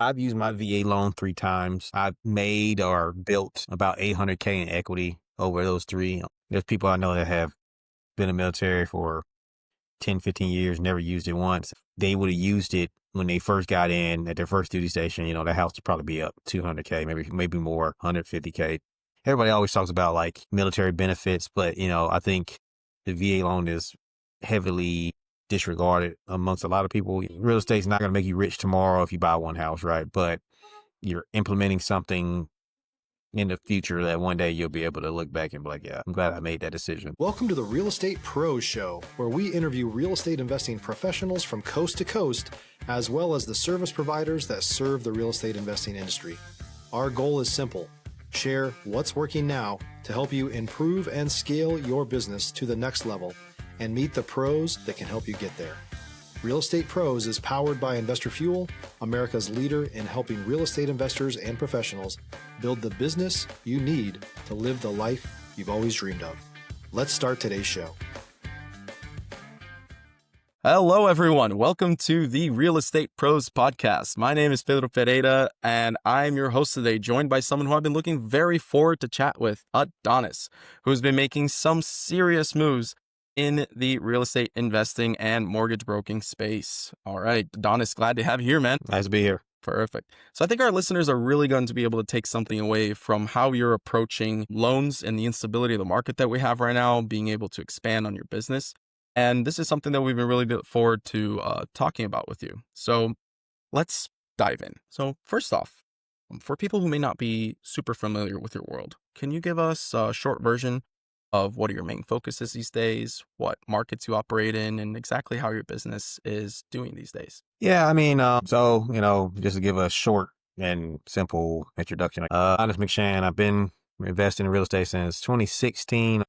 I've used my VA loan 3 times. I've made or built about $800K in equity over those three. There's people I know that have been in the military for 10, 15 years, never used it once. They would have used it when they first got in at their first duty station. The house would probably be up 200K, maybe more, 150K. Everybody always talks about like military benefits, but I think the VA loan is heavily disregarded amongst a lot of people. Real estate's not going to make you rich tomorrow if you buy one house, right? But you're implementing something in the future that one day you'll be able to look back and be like, yeah, I'm glad I made that decision. Welcome to the Real Estate Pros Show, where we interview real estate investing professionals from coast to coast, as well as the service providers that serve the real estate investing industry. Our goal is simple: share what's working now to help you improve and scale your business to the next level and meet the pros that can help you get there. Real Estate Pros is powered by Investor Fuel, America's leader in helping real estate investors and professionals build the business you need to live the life you've always dreamed of. Let's start today's show. Hello, everyone. Welcome to the Real Estate Pros podcast. My name is Pedro Pereira, and I'm your host today, joined by someone who I've been looking very forward to chat with, Adonis, who's been making some serious moves in the real estate investing and mortgage broking space. All right, Adonis, glad to have you here, man. Nice to be here. Perfect. So I think our listeners are really going to be able to take something away from how you're approaching loans and the instability of the market that we have right now, being able to expand on your business. And this is something that we've been really looking forward to talking about with you. So let's dive in. So first off, for people who may not be super familiar with your world, can you give us a short version of what are your main focuses these days, what markets you operate in, and exactly how your business is doing these days? Yeah, just to give a short and simple introduction. Adonis McShan, I've been investing in real estate since 2016,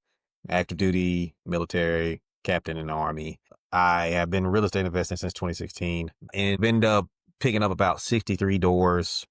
active duty, military, captain in the Army. I have been real estate investing since 2016 and ended up picking up about 63 doors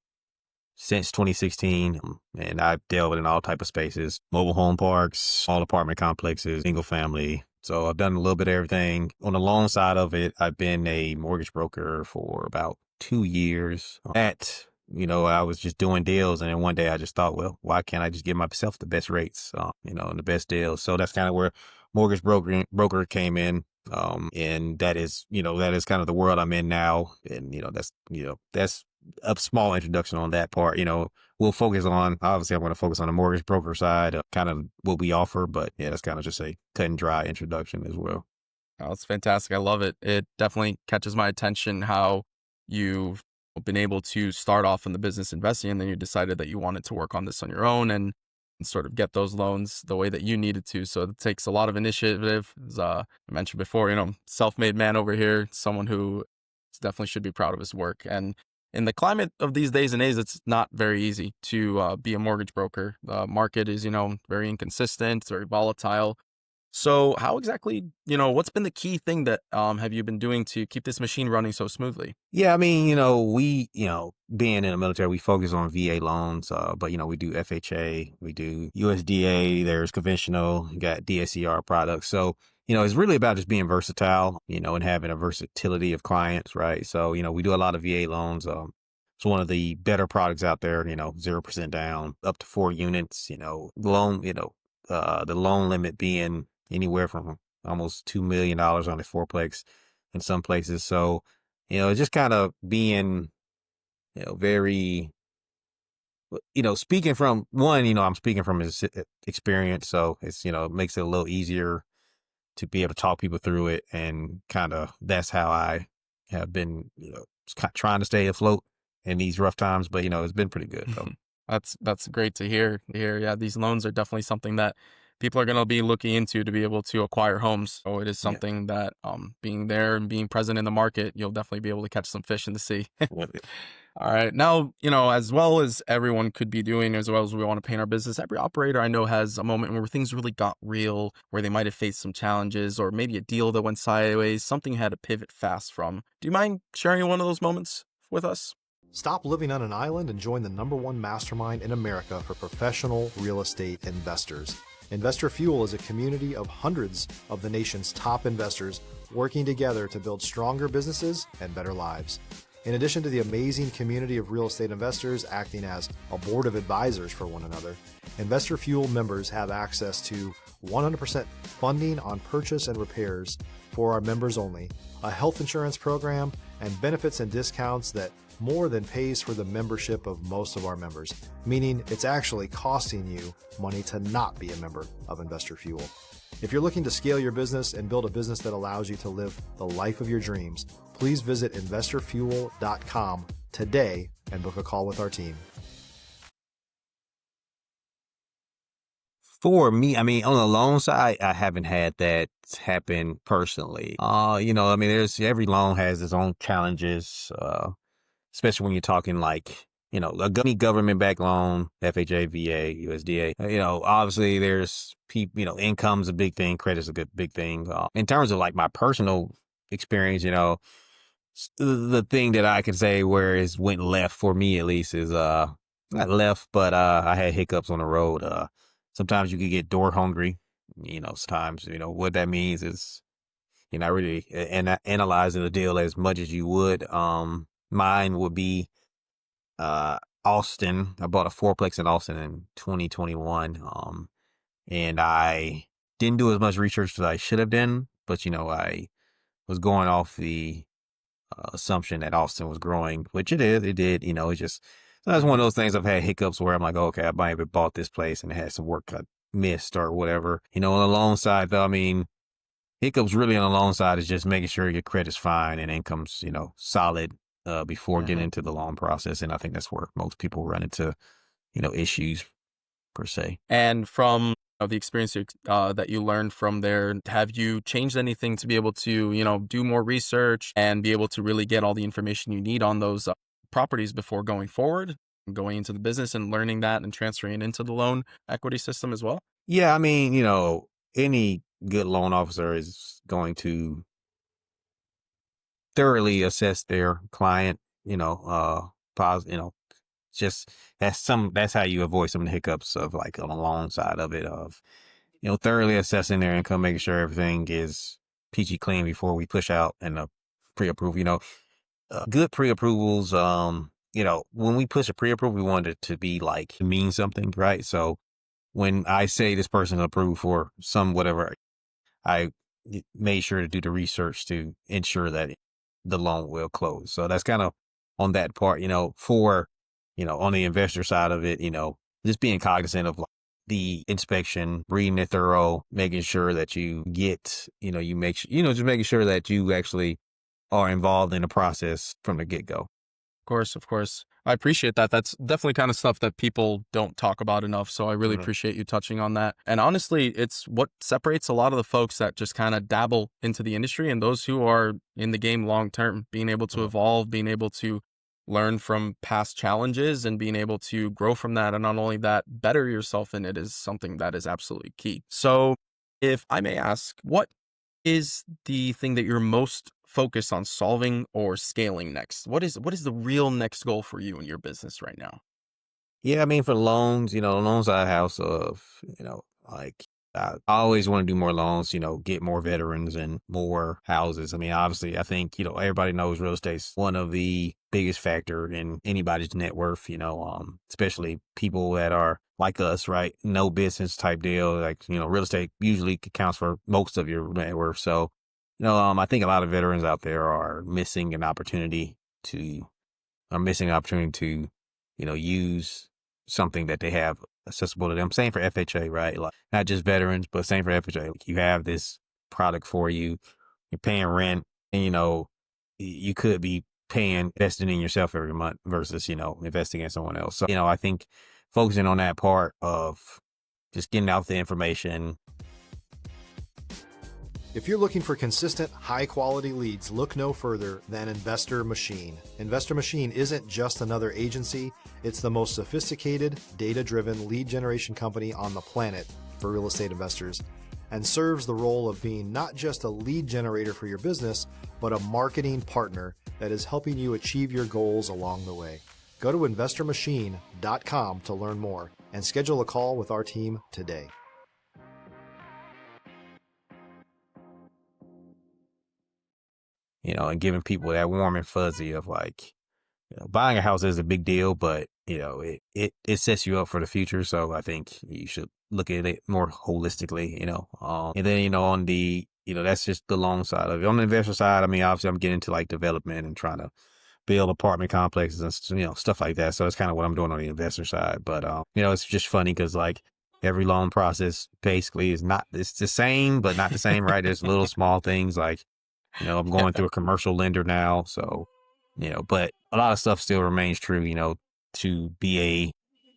since 2016, and I've dealt in all type of spaces: mobile home parks, small apartment complexes, single family. So I've done a little bit of everything. On the loan side of it, I've been a mortgage broker for about 2 years. I was just doing deals, and then one day I just thought, well, why can't I just give myself the best rates, and the best deals? So that's kind of where mortgage broker came in. And that is kind of the world I'm in now. And, that's a small introduction on that part. We'll focus on, obviously I'm going to focus on the mortgage broker side, kind of what we offer, but yeah, that's kind of just a cut and dry introduction as well. Oh, that's fantastic. I love it. It definitely catches my attention how you've been able to start off in the business investing, and then you decided that you wanted to work on this on your own and sort of get those loans the way that you needed to. So it takes a lot of initiative. As I mentioned before, self-made man over here, someone who definitely should be proud of his work. And in the climate of these days and age, it's not very easy to be a mortgage broker. The market is, very inconsistent, very volatile. So how exactly, what's been the key thing that have you been doing to keep this machine running so smoothly? Yeah, we, being in the military, we focus on VA loans, but, we do FHA, we do USDA, there's conventional, you got DSCR products. So, it's really about just being versatile, and having a versatility of clients, right? So, we do a lot of VA loans. It's one of the better products out there, 0% down, up to 4 units, loan, the loan limit being anywhere from almost $2 million on a fourplex in some places. So, it's just kind of being, very, speaking from one, I'm speaking from his experience. So it's, it makes it a little easier to be able to talk people through it. And kind of, that's how I have been, trying to stay afloat in these rough times, but, it's been pretty good. So. That's great to hear. Yeah, these loans are definitely something that people are going to be looking into to be able to acquire homes. So it is something that being there and being present in the market, you'll definitely be able to catch some fish in the sea. All right. Now, as well as everyone could be doing, as well as we want to paint our business, every operator I know has a moment where things really got real, where they might have faced some challenges, or maybe a deal that went sideways, something had to pivot fast from. Do you mind sharing one of those moments with us? Stop living on an island and join the #1 mastermind in America for professional real estate investors. Investor Fuel is a community of hundreds of the nation's top investors working together to build stronger businesses and better lives. In addition to the amazing community of real estate investors acting as a board of advisors for one another, Investor Fuel members have access to 100% funding on purchase and repairs for our members only, a health insurance program, and benefits and discounts that more than pays for the membership of most of our members, meaning it's actually costing you money to not be a member of Investor Fuel. If you're looking to scale your business and build a business that allows you to live the life of your dreams, please visit investorfuel.com today and book a call with our team. For me, I mean, on the loan side, I haven't had that happen personally. I mean, every loan has its own challenges, especially when you're talking like, a government-backed loan, FHA, VA, USDA. Obviously there's people, income's a big thing, credit's a big thing. In terms of like my personal experience, the thing that I could say where it went left for me at least is, not left, but, I had hiccups on the road. Sometimes you could get door hungry, sometimes, what that means is you're not really analyzing the deal as much as you would. Mine would be, Austin. I bought a fourplex in Austin in 2021. And I didn't do as much research as I should have done, but, I was going off the assumption that Austin was growing, which it is. It did, it's just, that's one of those things I've had hiccups where I'm like, okay, I might have bought this place and it had some work I missed or whatever. On the loan side, though, I mean, hiccups really on the loan side is just making sure your credit's fine and income's, solid before getting into the loan process. And I think that's where most people run into, issues per se. And from the experience that you learned from there, have you changed anything to be able to, do more research and be able to really get all the information you need on those properties before going forward, going into the business and learning that and transferring it into the loan equity system as well? Yeah, I mean, any good loan officer is going to thoroughly assess their client, just that's how you avoid some of the hiccups of like on the loan side of it of, thoroughly assessing their income, making sure everything is peachy clean before we push out and pre-approve, good pre-approvals. When we push a pre-approval, we want it to be like to mean something, right? So when I say this person approved for some whatever, I made sure to do the research to ensure that the loan will close. So that's kind of on that part, for, on the investor side of it, just being cognizant of like the inspection, reading it thorough, making sure that you get, you make sure, just making sure that you actually are involved in the process from the get-go. Of course. I appreciate that. That's definitely kind of stuff that people don't talk about enough. So I really appreciate you touching on that. And honestly, it's what separates a lot of the folks that just kind of dabble into the industry and those who are in the game long term, being able to evolve, being able to learn from past challenges and being able to grow from that. And not only that, better yourself in it is something that is absolutely key. So if I may ask, what is the thing that you're most focused on solving or scaling next? What is the real next goal for you in your business right now? Yeah, I mean, for loans, loans I house of, like I always want to do more loans, get more veterans and more houses. I mean, obviously, I think, everybody knows real estate's one of the biggest factor in anybody's net worth, especially people that are like us, right? No business type deal. Like, real estate usually accounts for most of your net worth. So, I think a lot of veterans out there are missing an opportunity to, use something that they have accessible to them. Same for FHA, right? Like not just veterans, but same for FHA. Like, you have this product for you, you're paying rent, and you could be investing in yourself every month versus, investing in someone else. So, I think focusing on that part of just getting out the information. If you're looking for consistent, high-quality leads, look no further than Investor Machine. Investor Machine isn't just another agency, it's the most sophisticated, data-driven lead generation company on the planet for real estate investors, and serves the role of being not just a lead generator for your business, but a marketing partner that is helping you achieve your goals along the way. Go to investormachine.com to learn more and schedule a call with our team today. and giving people that warm and fuzzy of like, buying a house is a big deal, but it sets you up for the future. So I think you should look at it more holistically, and then, on the, that's just the loan side of it. On the investor side, I mean, obviously I'm getting into like development and trying to build apartment complexes and, stuff like that. So it's kind of what I'm doing on the investor side. But, it's just funny because like every loan process basically it's the same, but not the same, right? There's little small things like, I'm going through a commercial lender now. So, but a lot of stuff still remains true, to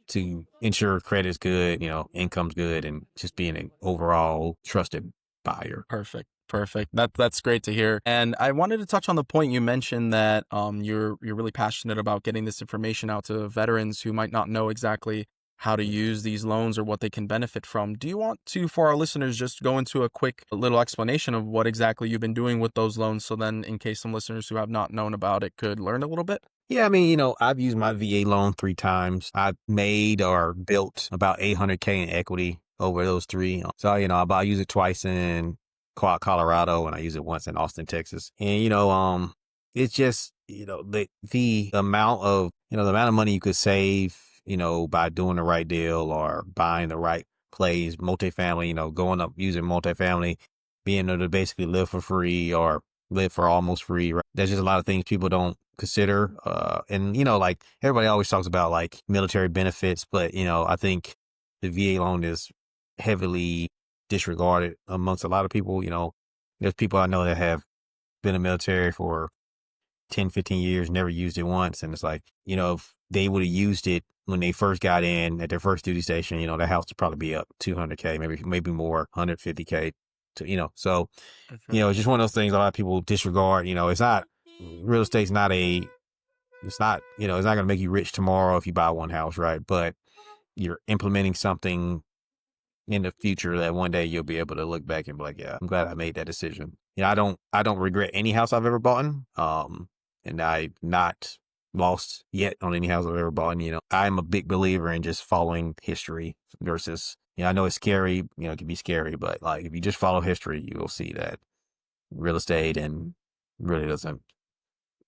to ensure credit's good, income's good, and just being an overall trusted buyer. Perfect. Perfect. That's great to hear. And I wanted to touch on the point you mentioned that you're really passionate about getting this information out to veterans who might not know exactly how to use these loans or what they can benefit from. Do you want to, for our listeners, just go into a quick little explanation of what exactly you've been doing with those loans, so then in case some listeners who have not known about it could learn a little bit? Yeah, I mean, I've used my VA loan 3 times. I've made or built about 800K in equity over those 3. So, I use it twice in Colorado, and I use it once in Austin, Texas. And, it's just, the amount of, the amount of money you could save, by doing the right deal or buying the right place, multifamily, going up using multifamily, being able to basically live for free or live for almost free. Right? There's just a lot of things people don't consider. And, like everybody always talks about like military benefits, but, I think the VA loan is heavily disregarded amongst a lot of people. There's people I know that have been in the military for 10, 15 years, never used it once. And it's like, if they would have used it when they first got in at their first duty station, the house would probably be up 200K, maybe more, 150K to, so, it's just one of those things a lot of people disregard. It's not, real estate's not it's not, it's not going to make you rich tomorrow if you buy one house, right? But you're implementing something in the future that one day you'll be able to look back and be like, yeah, I'm glad I made that decision. I don't regret any house I've ever bought. And I've not lost yet on any house I've ever bought. I'm a big believer in just following history versus, I know it's scary, it can be scary, but like if you just follow history, you will see that real estate and really doesn't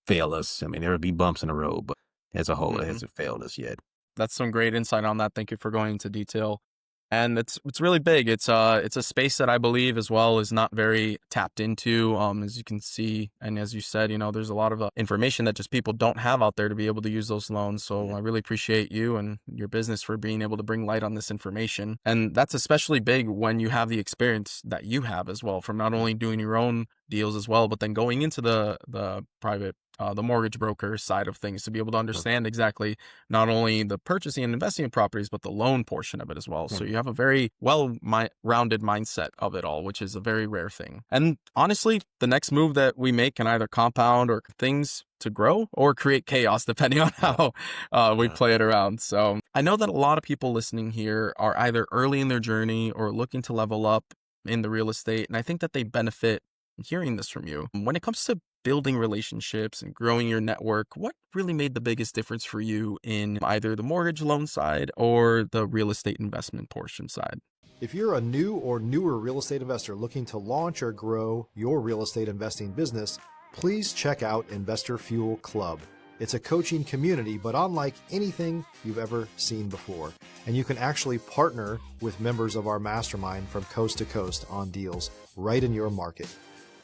fail us. I mean, there will be bumps in the road, but as a whole, it hasn't failed us yet. That's some great insight on that. Thank you for going into detail. And it's really big. It's a space that I believe as well is not very tapped into. As you can see, and as you said, there's a lot of information that just people don't have out there to be able to use those loans. So I really appreciate you and your business for being able to bring light on this information. And that's especially big when you have the experience that you have as well, from not only doing your own deals as well, but then going into the private, the mortgage broker side of things to be able to understand exactly not only the purchasing and investing in properties, but the loan portion of it as well. So you have a very well-rounded mindset of it all, which is a very rare thing. And honestly, the next move that we make can either compound or things to grow or create chaos, depending on how we play it around. So I know that a lot of people listening here are either early in their journey or looking to level up in the real estate. And I think that they benefit hearing this from you. When it comes to building relationships and growing your network, what really made the biggest difference for you in either the mortgage loan side or the real estate investment portion side? If you're a new or newer real estate investor looking to launch or grow your real estate investing business, please check out Investor Fuel Club. It's a coaching community, but unlike anything you've ever seen before. And you can actually partner with members of our mastermind from coast to coast on deals right in your market.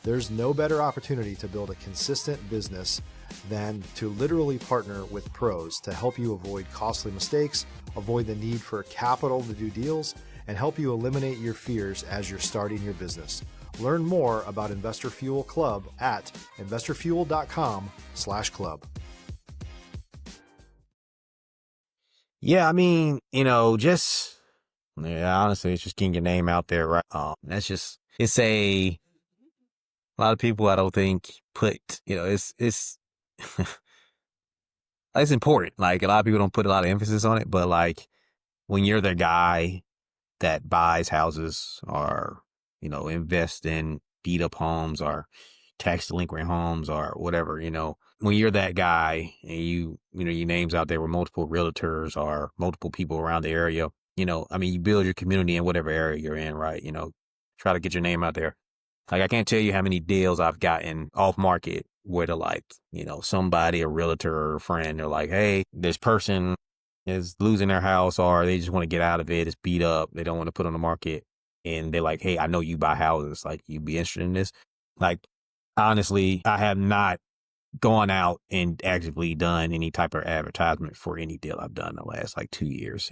There's no better opportunity to build a consistent business than to literally partner with pros to help you avoid costly mistakes, avoid the need for capital to do deals, and help you eliminate your fears as you're starting your business. Learn more about Investor Fuel Club at investorfuel.com/club. Yeah, I mean, honestly, it's just getting your name out there, right? It's a lot of people I don't think put, it's it's important. Like a lot of people don't put a lot of emphasis on it, but like when you're the guy that buys houses or, invest in beat up homes or tax delinquent homes or whatever, when you're that guy and your name's out there with multiple realtors or multiple people around the area, you build your community in whatever area you're in, right? Try to get your name out there. Like, I can't tell you how many deals I've gotten off market where they're like, somebody, a realtor or a friend, they're like, hey, this person is losing their house or they just want to get out of it. It's beat up. They don't want to put on the market. And they're like, hey, I know you buy houses. Like, you'd be interested in this. Like, honestly, I have not gone out and actively done any type of advertisement for any deal I've done the last like 2 years.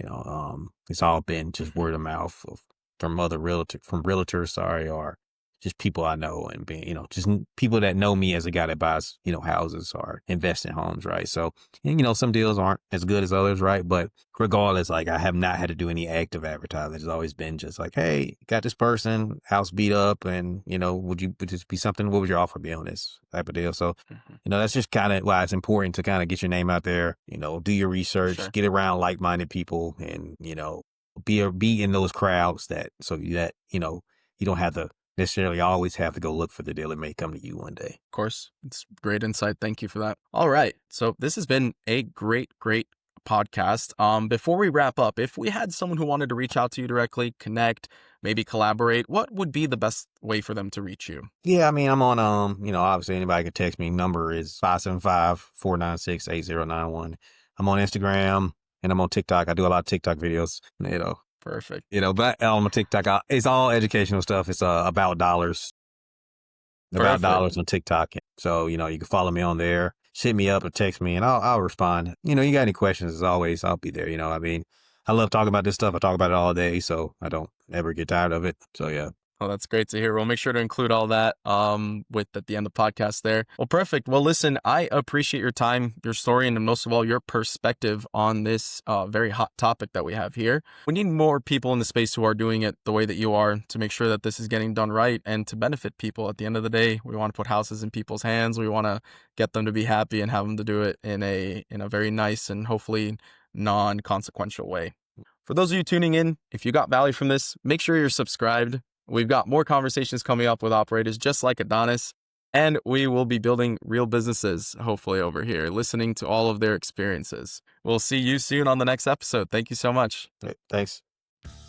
It's all been just word of mouth from realtors, sorry, or just people I know and being, just people that know me as a guy that buys, houses or invest in homes, right? So, and, some deals aren't as good as others, right? But regardless, like, I have not had to do any active advertising. It's always been just like, hey, got this person, house beat up, and, would this be something? What would your offer be on this type of deal? So, that's just kind of why it's important to kind of get your name out there, do your research, Sure. get around like-minded people, and, be in those crowds so that, you don't have to necessarily always have to go look for the deal. It may come to you one day. Of course. It's great insight. Thank you for that. All right. So this has been a great podcast. Before we wrap up, if we had someone who wanted to reach out to you directly, connect, maybe collaborate, what would be the best way for them to reach you? Yeah, I mean, I'm on, obviously anybody can text me. Number is 575-496-8091. I'm on Instagram and I'm on TikTok. I do a lot of TikTok videos, Perfect. But on my TikTok, it's all educational stuff. It's about dollars. About Perfect. dollars on TikTok. So, you can follow me on there. Hit me up or text me and I'll respond. You got any questions, as always, I'll be there. I mean, I love talking about this stuff. I talk about it all day, so I don't ever get tired of it. So, yeah. Oh, that's great to hear. We'll make sure to include all that at the end of the podcast there. Well, perfect. Well, listen, I appreciate your time, your story, and most of all, your perspective on this very hot topic that we have here. We need more people in the space who are doing it the way that you are to make sure that this is getting done right and to benefit people. At the end of the day, we want to put houses in people's hands. We want to get them to be happy and have them to do it in a very nice and hopefully non-consequential way. For those of you tuning in, if you got value from this, make sure you're subscribed. We've got more conversations coming up with operators just like Adonis, and we will be building real businesses, hopefully over here, listening to all of their experiences. We'll see you soon on the next episode. Thank you so much. Thanks.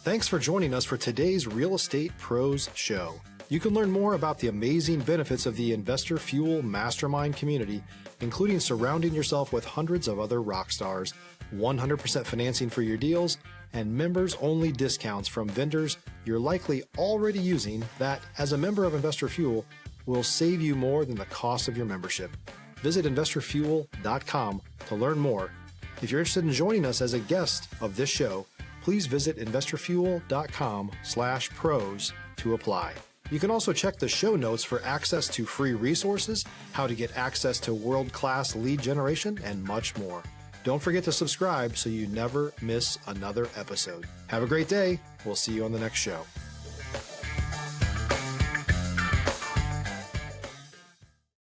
Thanks for joining us for today's Real Estate Pros Show. You can learn more about the amazing benefits of the Investor Fuel Mastermind community, including surrounding yourself with hundreds of other rock stars, 100% financing for your deals, and members-only discounts from vendors you're likely already using that, as a member of Investor Fuel, will save you more than the cost of your membership. Visit investorfuel.com to learn more. If you're interested in joining us as a guest of this show, please visit investorfuel.com/pros to apply. You can also check the show notes for access to free resources, how to get access to world-class lead generation, and much more. Don't forget to subscribe so you never miss another episode. Have a great day. We'll see you on the next show.